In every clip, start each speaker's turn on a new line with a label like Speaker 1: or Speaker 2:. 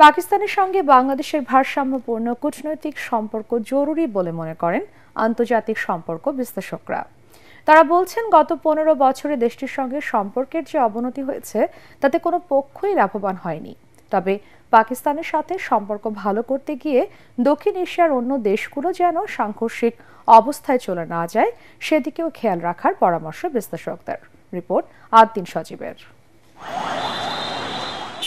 Speaker 1: পাকিস্তানের সঙ্গে বাংলাদেশের ভারসাম্যপূর্ণ কূটনৈতিক সম্পর্ক জরুরি বলে মনে করেন আন্তর্জাতিক সম্পর্ক বিশ্লেষকরা। তারা বলছেন, গত 15 বছরে দেশটির সঙ্গে সম্পর্কের যে অবনতি হয়েছে তাতে কোনো পক্ষই লাভবান হয়নি। তবে পাকিস্তানের সাথে সম্পর্ক ভালো করতে গিয়ে দক্ষিণ এশিয়ার অন্য দেশগুলো যেন সাংঘর্ষিক অবস্থায় চলে না যায় সেদিকেও খেয়াল রাখার পরামর্শ বিশ্লেষকদের। রিপোর্ট আদ্দিন সজীবের।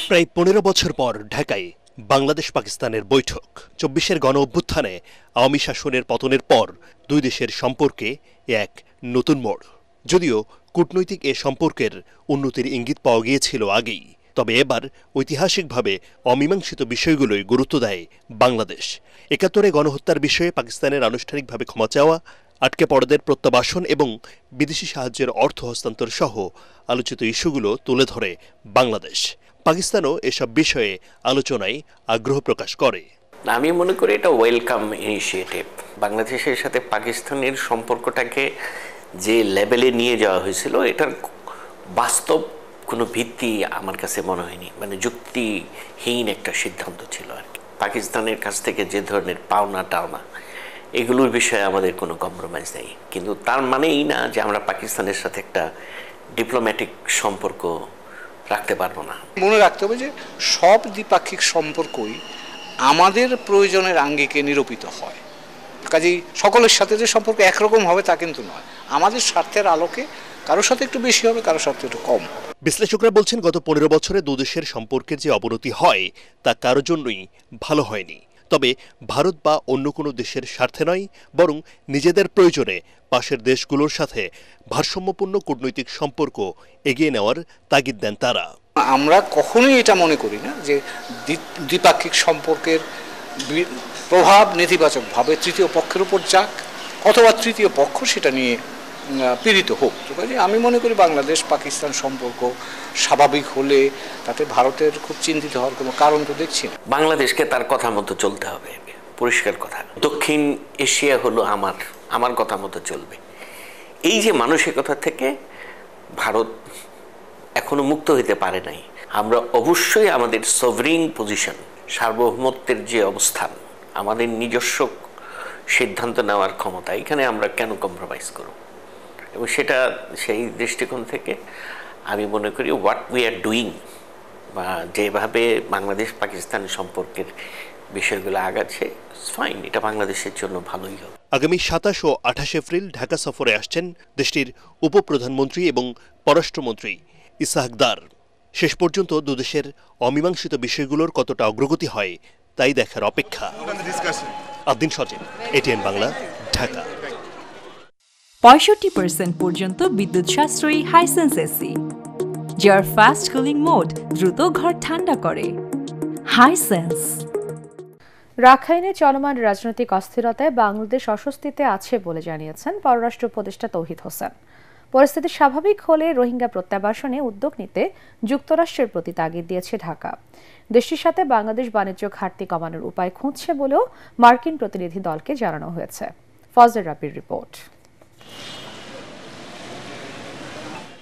Speaker 2: প্রায় 15 বছর পর ঢাকায় বাংলাদেশ পাকিস্তানের বৈঠক। 24-এর গণ অভ্যুত্থানে আওয়ামী শাসনের পতনের পর দুই দেশের সম্পর্কে এক নতুন মোড়। যদিও কূটনৈতিক এ সম্পর্কের উন্নতির ইঙ্গিত পাওয়া গিয়েছিল আগেই, তবে এবার ঐতিহাসিকভাবে অমীমাংসিত বিষয়গুলোই গুরুত্ব দেয় বাংলাদেশ। 71-এ গণহত্যার বিষয়ে পাকিস্তানের আনুষ্ঠানিকভাবে ক্ষমা চাওয়া, আটকে পড়াদের প্রত্যাবাসন এবং বিদেশি সাহায্যের অর্থ হস্তান্তর সহ আলোচিত ইস্যুগুলো তুলে ধরে বাংলাদেশ। পাকিস্তানও এসব বিষয়ে আলোচনায় আগ্রহ প্রকাশ করে।
Speaker 3: আমি মনে করি এটা ওয়েলকাম ইনিশিয়েটিভ। বাংলাদেশের সাথে পাকিস্তানের সম্পর্কটাকে যে লেভেলে নিয়ে যাওয়া হয়েছিল এটার বাস্তব কোনো ভিত্তি আমার কাছে মনে হয়নি, মানে যুক্তিহীন একটা সিদ্ধান্ত ছিল আর কি। পাকিস্তানের কাছ থেকে যে ধরনের পাওনা টাওনা এগুলোর বিষয়ে আমাদের কোনো কম্প্রোমাইজ নেই, কিন্তু তার মানে এই না যে আমরা পাকিস্তানের সাথে একটা ডিপ্লোম্যাটিক সম্পর্ক রাখতে পারবো না।
Speaker 4: মনে রাখতে হবে যে সব দ্বিপাক্ষিক সম্পর্কই আমাদের প্রয়োজনের আঙ্গিকে নিরূপিত হয়। কাজেই সকলের সাথে যে সম্পর্ক একরকম হবে তা কিন্তু নয়। আমাদের স্বার্থের আলোকে কারোর সাথে একটু বেশি হবে, কারোর সাথে একটু কম।
Speaker 2: বিশ্লেষকরা বলছেন, গত 15 বছরে দুদেশের সম্পর্কের যে অবনতি হয় তা কারোর জন্যই ভালো হয়নি। তবে ভারত বা অন্য কোনো দেশের স্বার্থে নয়, বরং নিজেদের প্রয়োজনে পাশের দেশগুলোর সাথে ভারসাম্যপূর্ণ কূটনৈতিক সম্পর্ক এগিয়ে নেওয়ার তাগিদ দেন তারা।
Speaker 4: আমরা কখনোই এটা মনে করি না যে দ্বিপাক্ষিক সম্পর্কের প্রভাব নেতিবাচকভাবে তৃতীয় পক্ষের উপর যাক, অথবা তৃতীয় পক্ষ সেটা নিয়ে পীড়িত হোক। আমি মনে করি বাংলাদেশ পাকিস্তান সম্পর্ক স্বাভাবিক হলে তাতে ভারতের খুব চিন্তিত হওয়ার কোনো কারণ তো দেখছি না।
Speaker 3: বাংলাদেশকে তার কথা মতো চলতে হবে, পরিষ্কার কথা। দক্ষিণ এশিয়া হলো আমার কথা মতো চলবে, এই যে মানসিকতা থেকে ভারত এখনো মুক্ত হইতে পারে নাই। আমরা অবশ্যই আমাদের সভরিং পজিশন, সার্বভৌমত্বের যে অবস্থান, আমাদের নিজস্ব সিদ্ধান্ত নেওয়ার ক্ষমতা, এখানে আমরা কেন কম্প্রোমাইজ করব? এবং সেটা সেই দৃষ্টিকোণ থেকে আমি মনে করি হোয়াট উই আর ডুইং, বা যেভাবে বাংলাদেশ পাকিস্তান সম্পর্কের বিষয়গুলো আগাচ্ছে, ফাইন, এটা বাংলাদেশের জন্য ভালোই হবে।
Speaker 2: আগামী 27 ও 28 এপ্রিল ঢাকা সফরে আসছেন দেশটির উপপ্রধানমন্ত্রী এবং পররাষ্ট্রমন্ত্রী ইসহাক দার। শেষ পর্যন্ত দুদেশের অমীমাংসিত বিষয়গুলোর কতটা অগ্রগতি হয় তাই দেখার অপেক্ষা। আদ্দিন সজীব, এটিএন বাংলা, ঢাকা।
Speaker 5: 65% পর্যন্ত বিদ্যুৎ সাশ্রয়ী হাইসেন্স এসি, যার ফাস্ট কুলিং মোড দ্রুত ঘর ঠান্ডা করে। হাইসেন্স।
Speaker 1: রাখাইনে চলমান রাজনৈতিক অস্থিরতায় বাংলাদেশ অস্বস্তিতে আছে বলে জানিয়েছেন পররাষ্ট্র উপদেষ্টা তৌহিদ হোসেন। পরিস্থিতি স্বাভাবিক হলে রোহিঙ্গা প্রত্যাবাসনে উদ্যোগ নিতে যুক্তরাষ্ট্রের প্রতি তাগিদ দিয়েছে ঢাকা। দেশটির সাথে বাংলাদেশ বাণিজ্য ঘাটতি কমানোর উপায় খুঁজছে বলেও মার্কিন প্রতিনিধি দলকে জানানো হয়েছে। ফজল রাবির রিপোর্ট।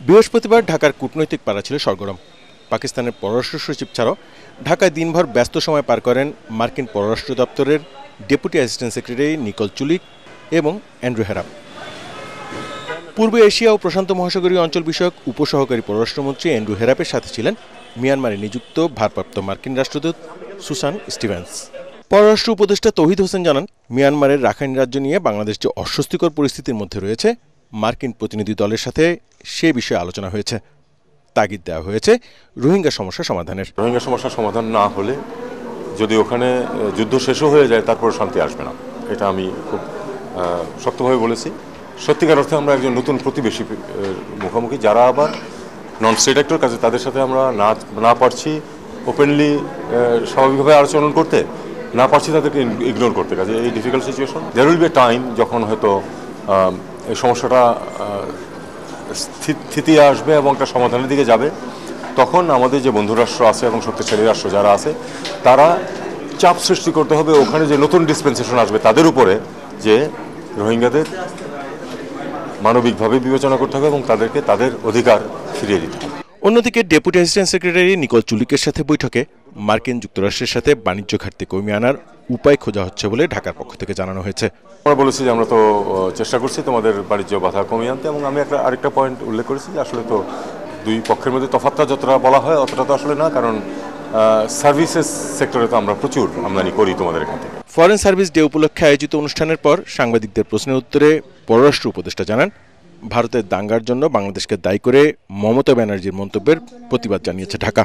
Speaker 6: বৃহস্পতিবার ঢাকার কূটনৈতিক পাড়া ছিল সরগরম। পাকিস্তানের পররাষ্ট্র সচিব ছাড়াও ঢাকায় দিনভর ব্যস্ত সময় পার করেন মার্কিন পররাষ্ট্র দপ্তরের ডেপুটি অ্যাসিস্ট্যান্ট সেক্রেটারি নিকোল চুলিক এবং অ্যান্ড্রু হেরাপ। পূর্ব এশিয়া ও প্রশান্ত মহাসাগরীয় অঞ্চল বিষয়ক উপসহকারী পররাষ্ট্রমন্ত্রী অ্যান্ড্রু হেরাপের সাথে ছিলেন মিয়ানমারে নিযুক্ত ভারপ্রাপ্ত মার্কিন রাষ্ট্রদূত সুসান স্টিভেন্স। পররাষ্ট্র উপদেষ্টা তৌহিদ হোসেন জানান, মিয়ানমারের রাখাইন রাজ্য নিয়ে বাংলাদেশ যে অস্বস্তিকর পরিস্থিতির মধ্যে রয়েছে, মার্কিন প্রতিনিধি দলের সাথে সে বিষয়ে আলোচনা হয়েছে। তাগিদ দেওয়া হয়েছে রোহিঙ্গা সমস্যা সমাধানের।
Speaker 7: রোহিঙ্গা সমস্যার সমাধান না হলে, যদি ওখানে যুদ্ধ শেষও হয়ে যায়, তারপর শান্তি আসবে না। এটা আমি খুব শক্তভাবে বলেছি। সত্যিকার অর্থে আমরা একজন নতুন প্রতিবেশী মুখোমুখি, যারা আবার নন স্টেট অ্যাক্টর, কাজে তাদের সাথে আমরা না পারছি ওপেনলি স্বাভাবিকভাবে আচরণ করতে, না পারছি তাদেরকে ইগনোর করতে। কাজে এই difficult situation, there will be a time যখন হয়তো এই সমস্যাটা স্থিতি আসবে এবং একটা সমাধানের দিকে যাবে। তখন আমাদের যে বন্ধুরাষ্ট্র আছে এবং শক্তিশালী রাষ্ট্র যারা আছে, তারা চাপ সৃষ্টি করতে হবে ওখানে যে নতুন ডিসপেন্সেশন আসবে তাদের উপরে, যে রোহিঙ্গাদের মানবিকভাবে বিবেচনা করতে হবে এবং তাদেরকে তাদের অধিকার ফিরিয়ে দিতে হবে।
Speaker 6: অন্যদিকে ডেপুটি অ্যাসিস্ট্যান্ট সেক্রেটারি নিকোল চুলিকের সাথে বৈঠকে মার্কিন যুক্তরাষ্ট্রের সাথে বাণিজ্য ঘাটতি কমিয়ে আনার উপায় খোঁজা হচ্ছে বলে ঢাকার পক্ষ থেকে জানানো হয়েছে।
Speaker 7: আমরা বলেছি যে আমরা তো চেষ্টা করছি তোমাদের বাণিজ্য বাধা কমিয়ে আনতে, এবং আমি আরেকটা পয়েন্ট উল্লেখ করেছি যে আসলে তো দুই পক্ষের মধ্যে তফাৎটা যতটা বলা হয় অতটা তো আসলে না, কারণ সার্ভিসেস সেক্টরে তো আমরা প্রচুর আমদানি করি তোমাদের এখান থেকে।
Speaker 6: ফরেন সার্ভিস ডে উপলক্ষে আয়োজিত অনুষ্ঠানের পর সাংবাদিকদের প্রশ্নের উত্তরে পররাষ্ট্র উপদেষ্টা জানান, ভারতের দাঙ্গার জন্য বাংলাদেশকে দায়ী করে মমতা ব্যানার্জির মন্তব্যের প্রতিবাদ জানিয়েছে ঢাকা।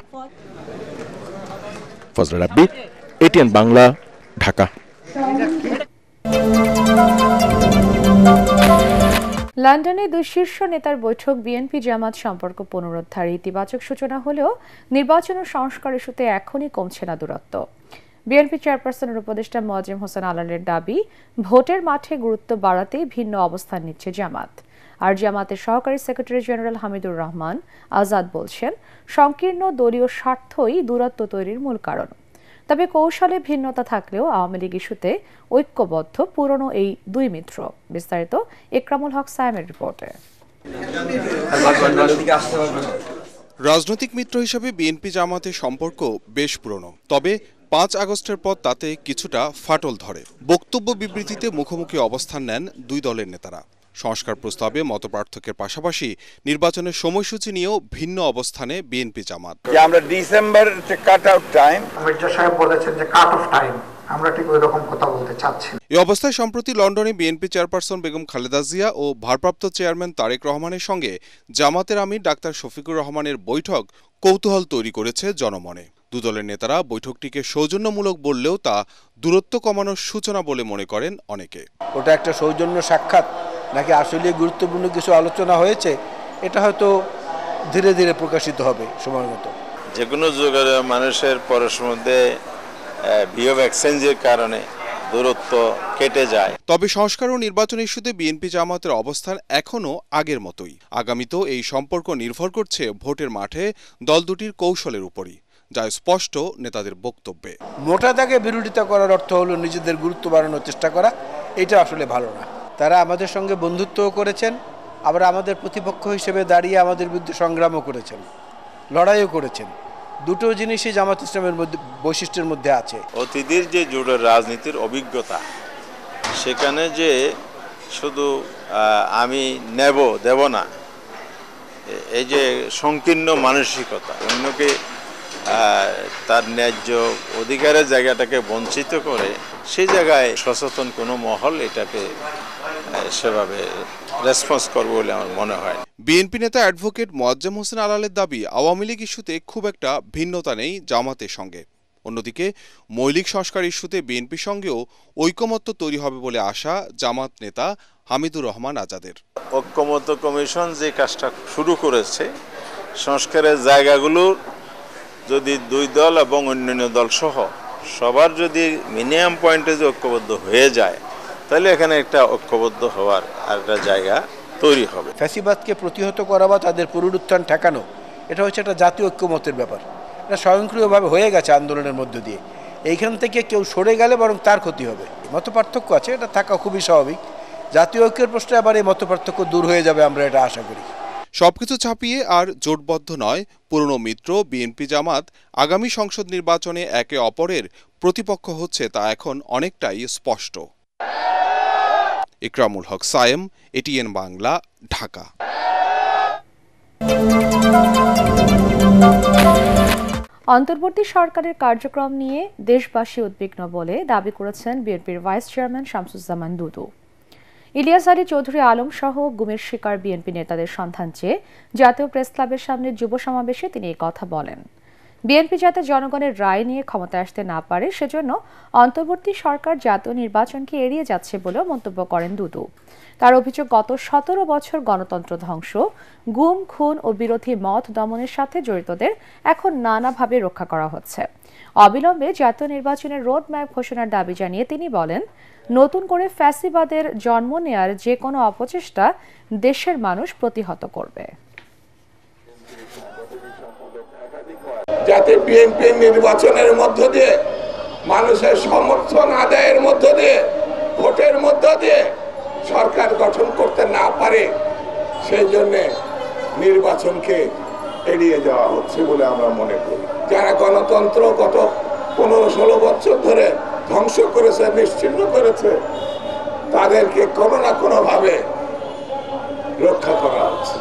Speaker 6: ফজলে রাব্বি, এটিএন বাংলা, ঢাকা।
Speaker 1: লন্ডনে দুই শীর্ষ নেতার বৈঠক বিএনপি জামাত সম্পর্ক পুনরুদ্ধারে ইতিবাচক সূচনা হলেও নির্বাচন ও সংস্কার ইস্যুতে এখনই কমছে না দূরত্ব। বিএনপি চেয়ারপারসনের উপদেষ্টা মোয়াজ্জেম হোসেন আলালের দাবি, ভোটের মাঠে গুরুত্ব বাড়াতেই ভিন্ন অবস্থান নিচ্ছে জামাত। আর জামাতের সহকারী সেক্রেটারি জেনারেল হামিদুর রহমান আজাদ বলছেন, সংকীর্ণ দলীয় স্বার্থই দূরত্ব তৈরির মূল কারণ। তবে কৌশলে ভিন্নতা থাকলেও আওয়ামী লীগ ইস্যুতে ঐক্যবদ্ধ পুরনো এই দুই মিত্র। বিস্তারিত ইকরামুল হক সায়েমের রিপোর্টে।
Speaker 8: রাজনৈতিক মিত্র হিসেবে বিএনপি জামাতের সম্পর্ক বেশ পুরনো, তবে 5 আগস্টের পর তাতে কিছুটা ফাটল ধরে। বক্তব্য বিবৃতিতে মুখোমুখি অবস্থান নেন দুই দলের নেতারা। সংস্কার প্রস্তাবে মতপার্থক্যের পাশাপাশি নির্বাচনের সময়সূচি নিয়েও ভিন্ন অবস্থানে বিএনপি জামাত।
Speaker 9: আমরা December cut out time,
Speaker 10: Mirza সাহেব বলেছেন যে কাট অফ টাইম, আমরা ঠিক ওই রকম কথা বলতে চাচ্ছি।
Speaker 8: এই অবস্থায় সম্প্রতি লন্ডনে বিএনপি চেয়ারপারসন বেগম খালেদা জিয়া ও ভারপ্রাপ্ত চেয়ারম্যান তারেক রহমানের সঙ্গে জামাতের আমির ডাক্তার শফিকুর রহমানের বৈঠক কৌতূহল তৈরি করেছে জনমনে। দুদলের নেতারা বৈঠকটিকে সৌজন্যমূলক বললেও তা দূরত্ব কমানোর সূচনা বলে মনে করেন অনেকে।
Speaker 9: ওটা একটা সৌজন্য সাক্ষাৎ নাকি আসলে গুরুত্বপূর্ণ কিছু আলোচনা হয়েছে, এটা হয়তো ধীরে ধীরে প্রকাশিত হবে সময় মতো।
Speaker 11: যে কোনো যুগের মানুষের পরস্পরের মধ্যে ভিউ এক্সচেঞ্জের কারণে দূরত্ব কেটে যায়।
Speaker 8: তবে সংস্কার ও নির্বাচন ইস্যুতে বিএনপি জামাতের অবস্থান এখনও আগের মতোই। আগামীতেও এই সম্পর্ক নির্ভর করছে ভোটের মাঠে দল দুটির কৌশলের উপরই, যা স্পষ্ট নেতাদের বক্তব্যে।
Speaker 9: মোটা দাগে বিরোধিতা করার অর্থ হলো নিজেদের গুরুত্ব বাড়ানোর চেষ্টা করা, এটা আসলে ভালো না। তারা আমাদের সঙ্গে বন্ধুত্বও করেছেন, আবার আমাদের প্রতিপক্ষ হিসেবে দাঁড়িয়ে আমাদের বিরুদ্ধে সংগ্রামও করেছেন, লড়াইও করেছেন। দুটো জিনিসই জামাত ইসলামের মধ্যে বৈশিষ্ট্যের মধ্যে আছে।
Speaker 11: অতীতের যে জোটের রাজনীতির অভিজ্ঞতা, সেখানে যে শুধু আমি নেব দেব না, এই যে সংকীর্ণ মানসিকতা, অন্যকে তার ন্যায্য অধিকারের জায়গাটাকে বঞ্চিত করে, সেই জায়গায় সচেতন কোনো মহল এটাকে সেভাবে রেসপন্স করবে বলে আমার মনে হয়।
Speaker 8: বিএনপি নেতা অ্যাডভোকেট মোয়াজ্জেম হোসেন আলালের দাবি, আওয়ামী লীগ ইস্যুতে খুব একটা ভিন্নতা নেই জামাতের সঙ্গে। অন্যদিকে মৌলিক সংস্কার ইস্যুতে বিএনপির সঙ্গেও ঐকমত্য তৈরি হবে বলে আশা জামাত নেতা হামিদুর রহমান আজাদের।
Speaker 11: ঐকমত্য কমিশন যে কাজটা শুরু করেছে, সংস্কারের জায়গাগুলোর যদি দুই দল এবং অন্যান্য দল সহ সবার যদি মিনিমাম পয়েন্টে যে ঐক্যবদ্ধ হয়ে যায়, তাহলে এখানে একটা ঐক্যবদ্ধ হওয়ার আর একটা জায়গা তৈরি হবে।
Speaker 9: ফ্যাসিবাদকে প্রতিহত করা বা তাদের পুনরুত্থান ঠেকানো, এটা হচ্ছে একটা জাতীয় ঐক্যমতের ব্যাপার। এটা স্বয়ংক্রিয়ভাবে হয়ে গেছে আন্দোলনের মধ্য দিয়ে। এইখান থেকে কেউ সরে গেলে বরং তার ক্ষতি হবে। মতপার্থক্য আছে, এটা থাকা খুবই স্বাভাবিক। জাতীয় ঐক্যের প্রশ্নে আবার এই মতপার্থক্য দূর হয়ে যাবে, আমরা এটা আশা করি।
Speaker 8: সবকিছু ছাপিয়ে আর জোটবদ্ধ নয় পুরনো মিত্র বিএনপি জামাত। আগামী সংসদ নির্বাচনে একে অপরের প্রতিপক্ষ হচ্ছে তা এখন অনেকটাই স্পষ্ট। ইকরামুল হক সায়েম, এটিএন বাংলা, ঢাকা।
Speaker 1: অন্তর্বর্তী সরকারের কার্যক্রম নিয়ে দেশবাসী উদ্বিগ্ন বলে দাবি করেছেন বিএনপির ভাইস চেয়ারম্যান শামসুজ্জামান দুদু। ইলিয়াস আলী চৌধুরী আলম সহ গুমের শিকার বিএনপি নেতাদের সন্ধান চেয়ে জাতীয় প্রেস ক্লাবের সামনে যুব সমাবেশে তিনি এই কথা বলেন। বিএনপি যাতে জনগণের রায় নিয়ে ক্ষমতায় আসতে না পারে, সেজন্য অন্তর্বর্তী সরকার জাতীয় নির্বাচনকে এড়িয়ে যাচ্ছে বলেও মন্তব্য করেন দুদু। তার অভিযোগ, গত 17 বছর গণতন্ত্র ধ্বংস, গুম, খুন ও বিরোধী মত দমনের সাথে জড়িতদের এখন নানাভাবে রক্ষা করা হচ্ছে। অবিলম্বে জাতীয় নির্বাচনের রোড ম্যাপ ঘোষণার দাবি জানিয়ে তিনি বলেন, নতুন করে ফ্যাসিবাদের জন্ম নেয়ার যে কোনো অপচেষ্টা দেশের মানুষ প্রতিহত করবে।
Speaker 12: যাতে বিএনপি নির্বাচনের মধ্য দিয়ে, মানুষের সমর্থন আদায়ের মধ্য দিয়ে, ভোটের মধ্য দিয়ে সরকার গঠন করতে না পারে, সেই জন্য নির্বাচনকে এড়িয়ে যাওয়া হচ্ছে বলে আমরা মনে করি। যারা গণতন্ত্র গত 15-16 বছর ধরে ধ্বংস করেছে, নিশ্চিহ্ন করেছে, তাদেরকে কোনো না কোনো ভাবে রক্ষা করা হচ্ছে,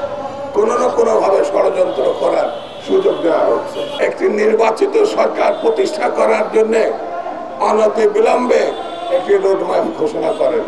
Speaker 12: কোনো না কোনো ভাবে ষড়যন্ত্র করার সুযোগ দেওয়া হচ্ছে। একটি নির্বাচিত সরকার প্রতিষ্ঠা করার জন্য অনতি বিলম্বে একটি রোডম্যাপ ঘোষণা করেন।